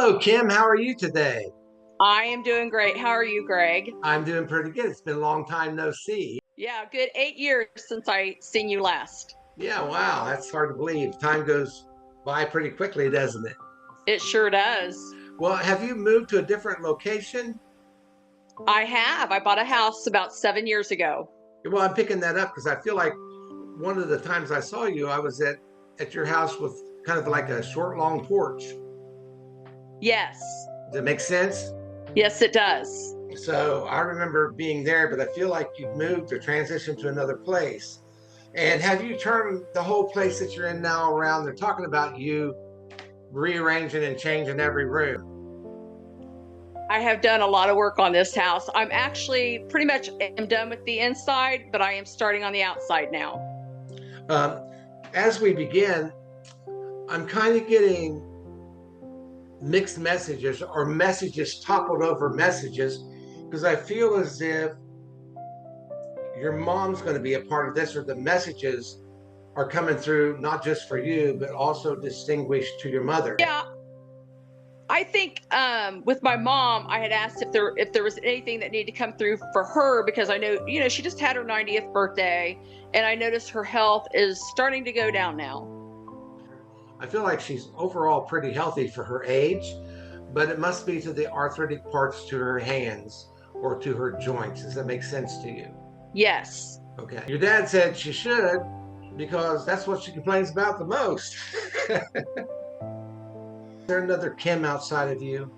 Hello, Kim. How are you today? I am doing great. How are you, Greg? I'm doing pretty good. It's been a long time no see. Yeah, good 8 years since I seen you last. Yeah, wow, that's hard to believe. Time goes by pretty quickly, doesn't it? It sure does. Well, have you moved to a different location? I have. I bought a house about 7 years ago. Well, I'm picking that up because I feel like one of the times I saw you, I was at your house with kind of like a short, long porch. Yes. Does that make sense? Yes, it does. So I remember being there, but I feel like you've moved or transitioned to another place. And have you turned the whole place that you're in now around? They're talking about you rearranging and changing every room. I have done a lot of work on this house. I'm actually pretty much am done with the inside, but I am starting on the outside now. Um, as we begin, I'm kind of getting mixed messages or messages toppled over messages because I feel as if your mom's going to be a part of this, or the messages are coming through not just for you, but also distinguished to your mother. Yeah, I think with my mom, I had asked if there was anything that needed to come through for her because I know she just had her 90th birthday, and I noticed her health is starting to go down now. I feel like she's overall pretty healthy for her age, but it must be to the arthritic parts to her hands or to her joints. Does that make sense to you? Yes. Okay. Your dad said she should because that's what she complains about the most. Is there another Kim outside of you?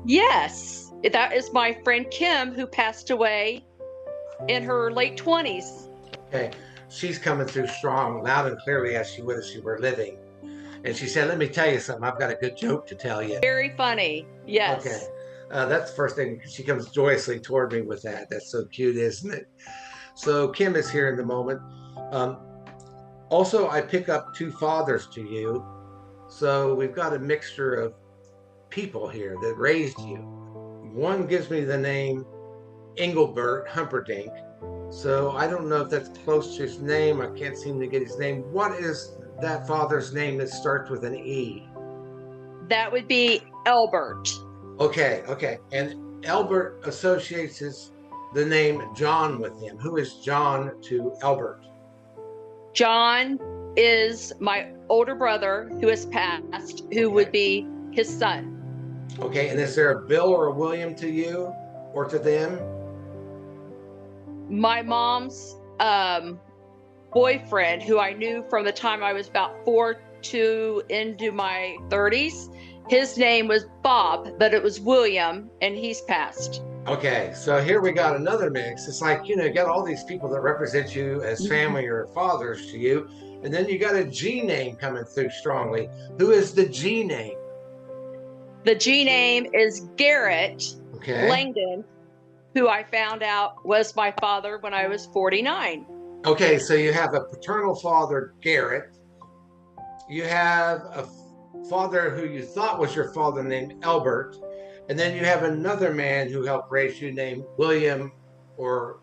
Yes, that is my friend Kim who passed away in her late 20s. Okay. She's coming through strong, loud and clearly as she would if she were living. And she said, "Let me tell you something. I've got a good joke to tell you." Very funny. Okay. Yes. That's the first thing. She comes joyously toward me with that. That's so cute, isn't it? So Kim is here in the moment. Um, Also, I pick up two fathers to you. So we've got a mixture of people here that raised you. One gives me the name Engelbert Humperdinck. So I don't know if that's close to his name. I can't seem to get his name. What is that father's name that starts with an E? That would be Albert. Okay, okay. And Albert associates the name John with him. Who is John to Albert? John is my older brother who has passed, who would be his son. Okay, and is there a Bill or a William to you or to them? My mom's boyfriend, who I knew from the time I was about 4 to into my 30s, his name was Bob, but it was William, and he's passed. Okay, so here we got another mix. It's like, you got all these people that represent you as family or fathers to you, and then you got a G name coming through strongly. Who is the G name? The G name is Garrett Okay. Langdon, who I found out was my father when I was 49. Okay, so you have a paternal father, Garrett. You have a father who you thought was your father named Albert. And then you have another man who helped raise you named William, or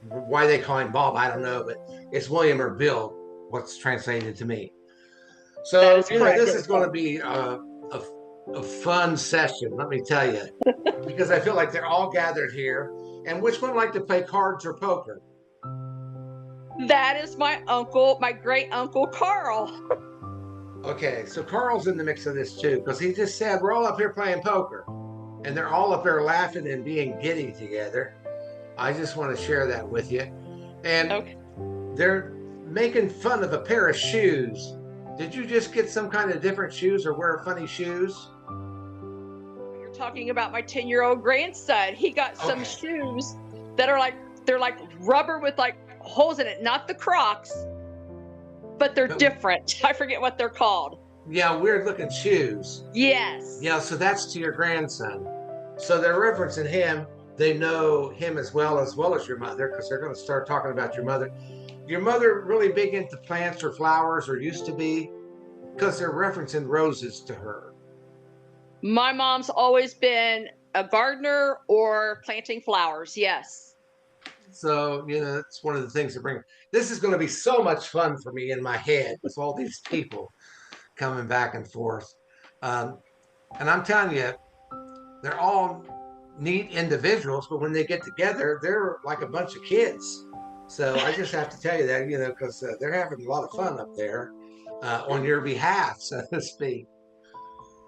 why they call him Bob, I don't know, but it's William or Bill, what's translated to me. That So, is correct. this is going to be a fun session, let me tell you, because I feel like they're all gathered here. And which one like to play cards or poker? That is my uncle, my great uncle Carl. Okay, so Carl's in the mix of this too, because he just said we're all up here playing poker. And they're all up there laughing and being giddy together. I just want to share that with you. And okay, they're making fun of a pair of shoes. Did you just get some kind of different shoes or wear funny shoes? You're talking about my 10-year-old grandson. He got some shoes that are they're like rubber with like holes in it, not the Crocs, but they're different. I forget what they're called. Yeah, weird looking shoes. Yes. Yeah, so that's to your grandson. So they're referencing him. They know him as well as your mother, because they're going to start talking about your mother. Your mother really big into plants or flowers, or used to be, because they're referencing roses to her. My mom's always been a gardener or planting flowers. Yes. So, it's one of the things that bring. This is going to be so much fun for me in my head with all these people coming back and forth. Um, and I'm telling you, they're all neat individuals, but when they get together, they're like a bunch of kids. So I just have to tell you that, because they're having a lot of fun up there on your behalf, so to speak.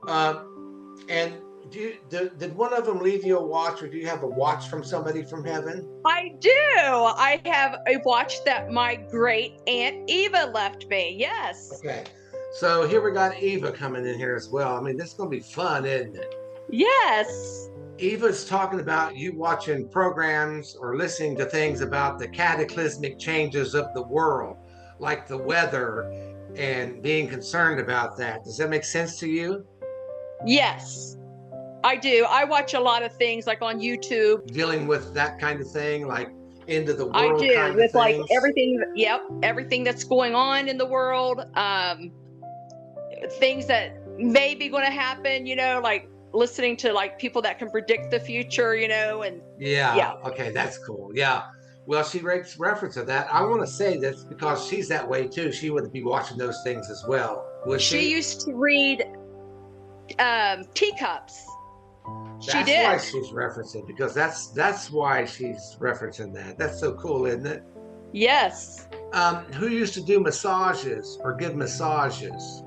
And did one of them leave you a watch, or do you have a watch from somebody from heaven? I do. I have a watch that my great aunt Eva left me. Yes. Okay. So here we got Eva coming in here as well. I mean, this is going to be fun, isn't it? Yes. Eva's talking about you watching programs or listening to things about the cataclysmic changes of the world, like the weather, and being concerned about that. Does that make sense to you? Yes. I do. I watch a lot of things like on YouTube. Dealing with that kind of thing, like end of the I world do kind of with like things? everything. Yep. Everything that's going on in the world. Things that may be going to happen, like listening to like people that can predict the future, and Yeah, yeah. okay, that's cool. Yeah. Well, she makes reference to that. I want to say that's because she's that way too. She would be watching those things as well, would She she? used to read teacups. She That's why did. she's referencing, because that's why she's referencing that. That's so cool, isn't it? Yes. Who used to do massages or give massages?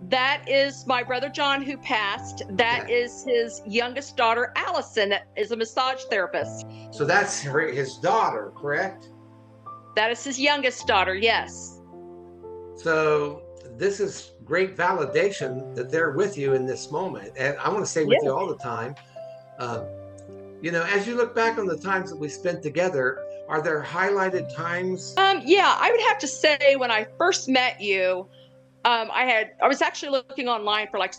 That is my brother John, who passed. That Okay, is his youngest daughter, Allison, that is a massage therapist. so that's his daughter, correct? That is his youngest daughter, yes. So this is great validation that they're with you in this moment, and I want to say with Yeah. you all the time. Uh, as you look back on the times that we spent together, are there highlighted times? Yeah, I would have to say when I first met you, I was actually looking online for like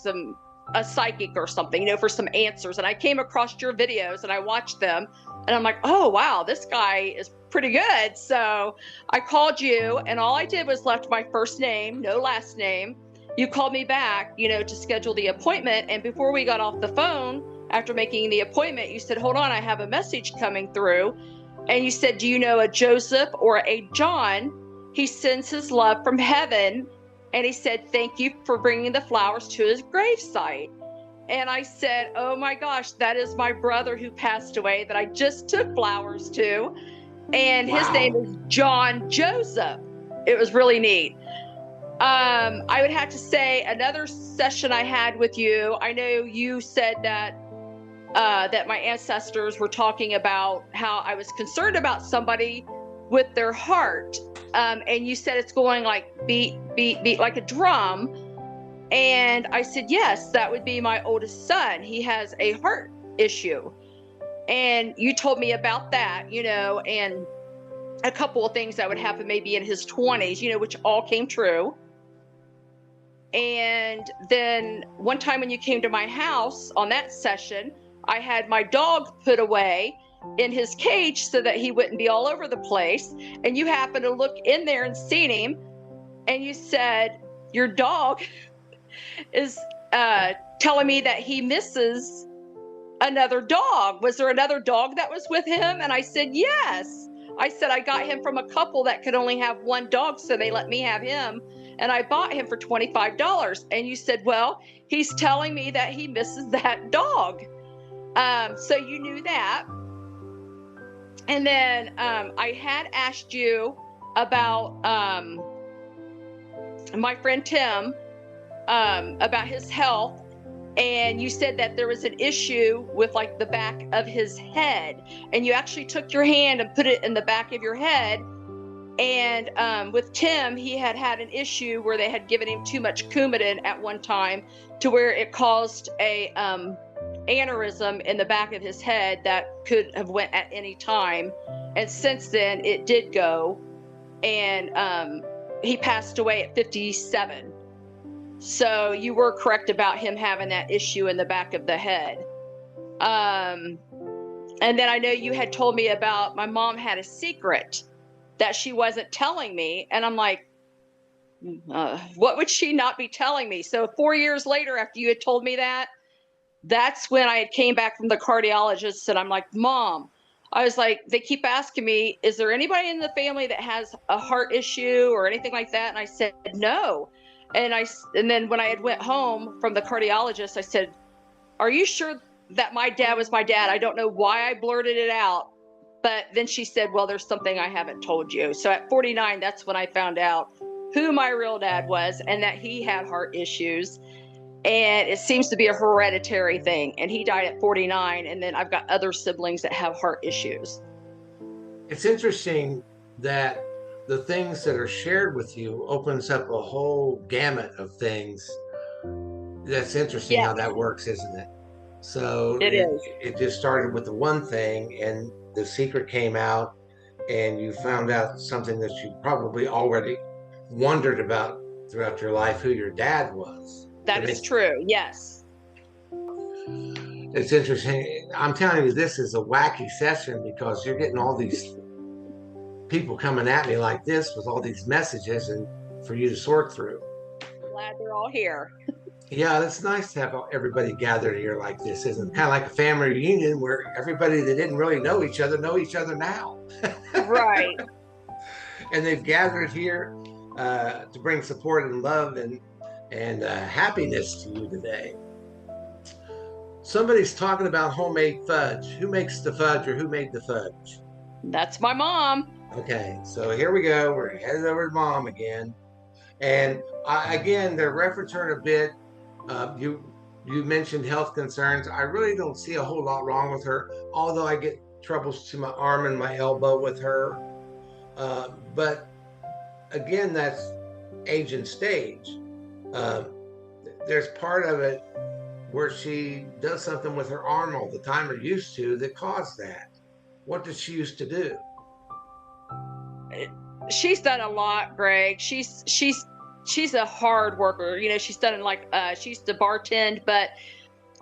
a psychic or something, for some answers. And I came across your videos and I watched them and I'm like, oh, wow, this guy is pretty good. So I called you and all I did was left my first name, no last name. You called me back, to schedule the appointment. And before we got off the phone, after making the appointment, you said, hold on, I have a message coming through. And you said, do you know a Joseph or a John? He sends his love from heaven. And he said, thank you for bringing the flowers to his gravesite. And I said, oh my gosh, that is my brother who passed away that I just took flowers to. And his name Wow. is John Joseph. It was really neat. I would have to say another session I had with you, I know you said that my ancestors were talking about how I was concerned about somebody with their heart. And you said it's going like beat, beat, beat like a drum. And I said, yes, that would be my oldest son. He has a heart issue. And you told me about that, and a couple of things that would happen maybe in his 20s, which all came true. And then one time when you came to my house on that session, I had my dog put away in his cage so that he wouldn't be all over the place. And you happened to look in there and seen him. And you said, your dog is telling me that he misses another dog. Was there another dog that was with him? And I said, yes. I said, I got him from a couple that could only have one dog, so they let me have him. And I bought him for $25. And you said, well, he's telling me that he misses that dog. So you knew that. And then I had asked you about my friend Tim, about his health. And you said that there was an issue with like the back of his head. And you actually took your hand and put it in the back of your head. And with Tim, he had an issue where they had given him too much Coumadin at one time to where it caused a aneurysm in the back of his head that could have went at any time. And since then, it did go. And he passed away at 57. So you were correct about him having that issue in the back of the head. And then I know you had told me about my mom had a secret that she wasn't telling me. And I'm like, what would she not be telling me? So 4 years later, after you had told me that, that's when I had came back from the cardiologist and I'm like, Mom, I was like, they keep asking me, is there anybody in the family that has a heart issue or anything like that? And I said, no. And then when I had went home from the cardiologist, I said, "Are you sure that my dad was my dad?" I don't know why I blurted it out, but then she said, "Well, there's something I haven't told you." So at 49, that's when I found out who my real dad was and that he had heart issues. And it seems to be a hereditary thing. And he died at 49. And then I've got other siblings that have heart issues. It's interesting that the things that are shared with you opens up a whole gamut of things. That's interesting Yeah, how that works, isn't it? So it is. it just started with the one thing, and the secret came out, and you found out something that you probably already wondered about throughout your life, who your dad was. That is true. Yes. It's interesting. I'm telling you, this is a wacky session because you're getting all these people coming at me like this with all these messages and for you to sort through. Glad they're all here. Yeah, it's nice to have everybody gathered here like this, isn't it? Kind of like a family reunion where everybody that didn't really know each other now. Right. And they've gathered here to bring support and love and happiness to you today. Somebody's talking about homemade fudge. Who makes the fudge, or who made the fudge? That's my mom. Okay, so here we go. We're headed over to mom again. And again, they're referencing her a bit. You mentioned health concerns. I really don't see a whole lot wrong with her, although I get troubles to my arm and my elbow with her. But again, that's age and stage. There's part of it where she does something with her arm all the time, or used to, that caused that. What did she used to do? She's done a lot, Greg. She's a hard worker. You know, she's done like she used to bartend, but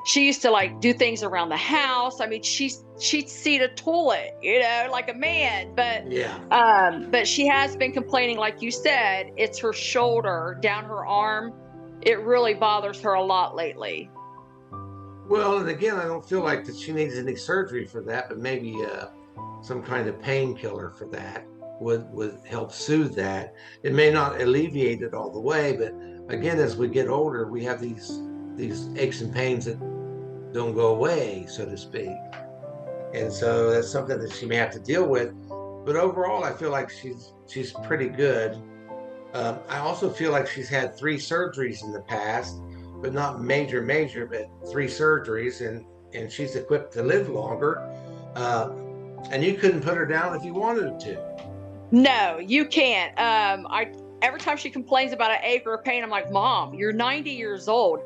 she used to like do things around the house. I mean, she'd seat a toilet, you know, like a man. But yeah, but she has been complaining, like you said, it's her shoulder down her arm. It really bothers her a lot lately. Well, and again, I don't feel like that she needs any surgery for that, but maybe some kind of painkiller for that would help soothe that. It may not alleviate it all the way, but again, as we get older, we have these aches and pains that don't go away, so to speak. And so that's something that she may have to deal with. But overall, I feel like she's pretty good. I also feel like she's had 3 surgeries in the past, but not major, but 3 surgeries, and she's equipped to live longer. And you couldn't put her down if you wanted to. No, you can't. Every time she complains about an ache or a pain, I'm like, Mom, you're 90 years old.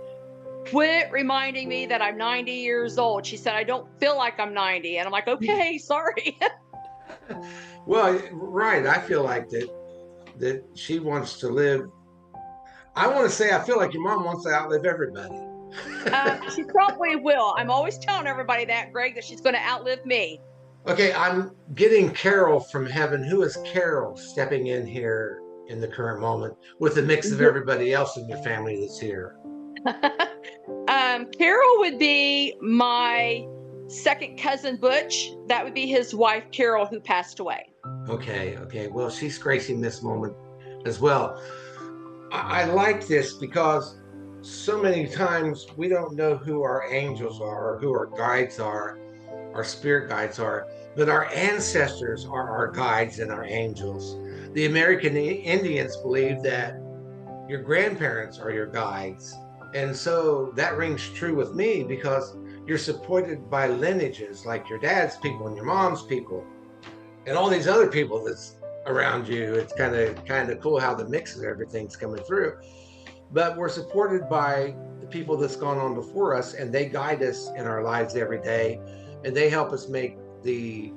Quit reminding me that I'm 90 years old. She said, I don't feel like I'm 90. And I'm like, okay, sorry. Well, right. I feel like that she wants to live. I want to say I feel like your mom wants to outlive everybody. She probably will. I'm always telling everybody that, Greg, that she's going to outlive me. Okay, I'm getting Carol from heaven. Who is Carol stepping in here in the current moment with the mix of everybody else in your family that's here? Carol would be my second cousin, Butch. That would be his wife, Carol, who passed away. Okay. Well, she's gracing this moment as well. I like this because so many times we don't know who our angels are or who our guides are, our spirit guides are, but our ancestors are our guides and our angels. The American Indians believe that your grandparents are your guides. And so that rings true with me because you're supported by lineages like your dad's people and your mom's people and all these other people that's around you. It's kind of cool how the mix of everything's coming through. But we're supported by the people that's gone on before us, and they guide us in our lives every day, and they help us make the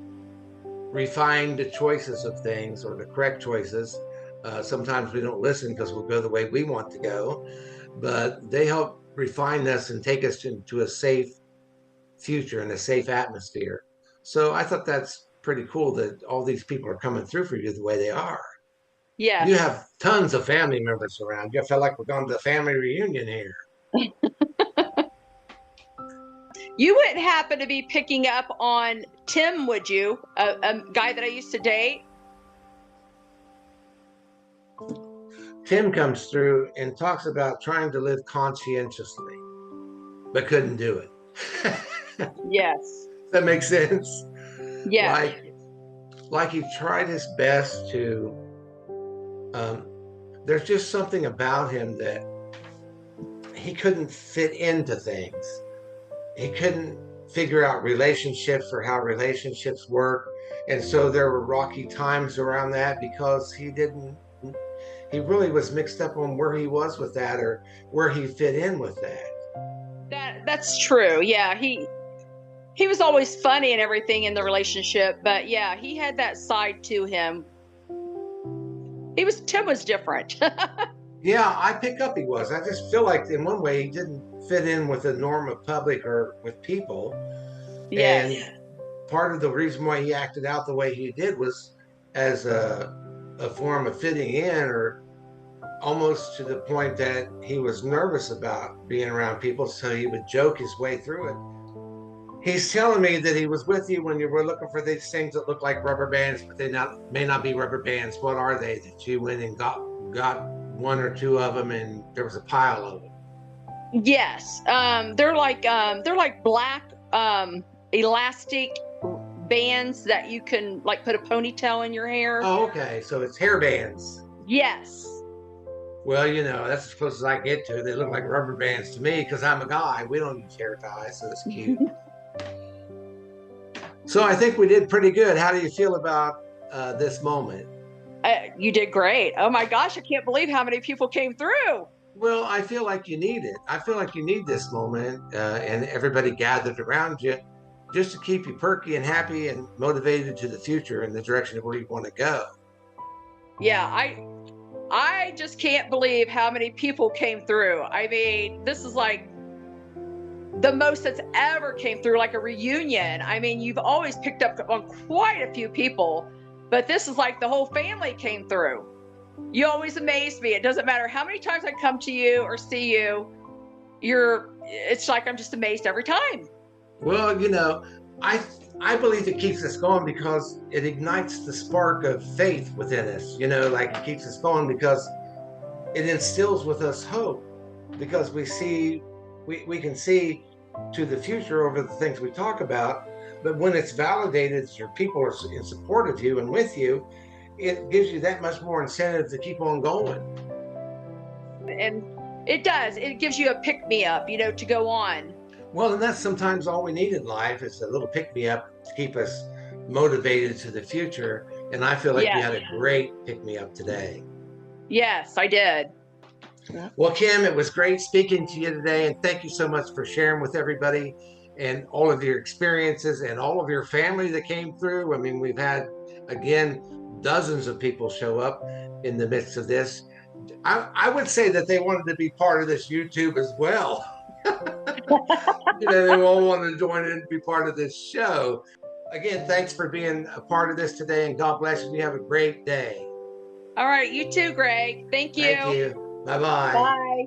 refined choices of things, or the correct choices. Sometimes we don't listen because we'll go the way we want to go, but they help refine us and take us into a safe future and a safe atmosphere. So I thought that's pretty cool that all these people are coming through for you the way they are. Yes. You have tons of family members around you. I feel like we're going to a family reunion here. You wouldn't happen to be picking up on Tim, would you? A guy that I used to date? Tim comes through and talks about trying to live conscientiously, but couldn't do it. Does Yes. that make sense? Yeah. Like, like he tried his best to. Um, there's just something about him that he couldn't fit into things. He couldn't figure out relationships or how relationships work, and so there were rocky times around that because he didn't. He really was mixed up on where he was with that or where he fit in with that. That's true. Yeah, he was always funny and everything in the relationship, but yeah, he had that side to him. Tim was different. Yeah, I pick up he was. I just feel like in one way he didn't fit in with the norm of public or with people. Yes. And part of the reason why he acted out the way he did was as a form of fitting in, or almost to the point that he was nervous about being around people, so he would joke his way through it. He's telling me that he was with you when you were looking for these things that look like rubber bands, but may not be rubber bands. What are they that you went and got one or two of them, and there was a pile of them? Yes. They're like black elastic bands that you can like put a ponytail in your hair. Oh, okay. So it's hair bands. Yes. Well, you know, that's as close as I get to it. They look like rubber bands to me because I'm a guy. We don't use hair ties, so it's cute. So I think we did pretty good. How do you feel about this moment? You did great. Oh my gosh, I can't believe how many people came through. Well, I feel like you need it. I feel like you need this moment and everybody gathered around you just to keep you perky and happy and motivated to the future in the direction of where you want to go. Yeah, I just can't believe how many people came through. I mean, this is like the most that's ever came through, like a reunion. I mean, you've always picked up on quite a few people, but this is like the whole family came through. You always amaze me. It doesn't matter how many times I come to you or see you, it's like I'm just amazed every time. Well, you know, I believe it keeps us going because it ignites the spark of faith within us. You know, like it keeps us going because it instills with us hope because we can see to the future over the things we talk about. But when it's validated that your people are in support of you and with you, it gives you that much more incentive to keep on going. And it does. It gives you a pick me up, to go on. Well, and that's sometimes all we need in life is a little pick me up to keep us motivated to the future. And I feel like you had a great pick me up today. Yes, I did. Well, Kim, it was great speaking to you today. And thank you so much for sharing with everybody and all of your experiences and all of your family that came through. I mean, we've had, again, dozens of people show up in the midst of this. I would say that they wanted to be part of this YouTube as well. They all wanted to join in and be part of this show. Again, thanks for being a part of this today, and God bless you. You have a great day. All right, you too, Greg. Thank you. Thank you. Bye-bye. Bye.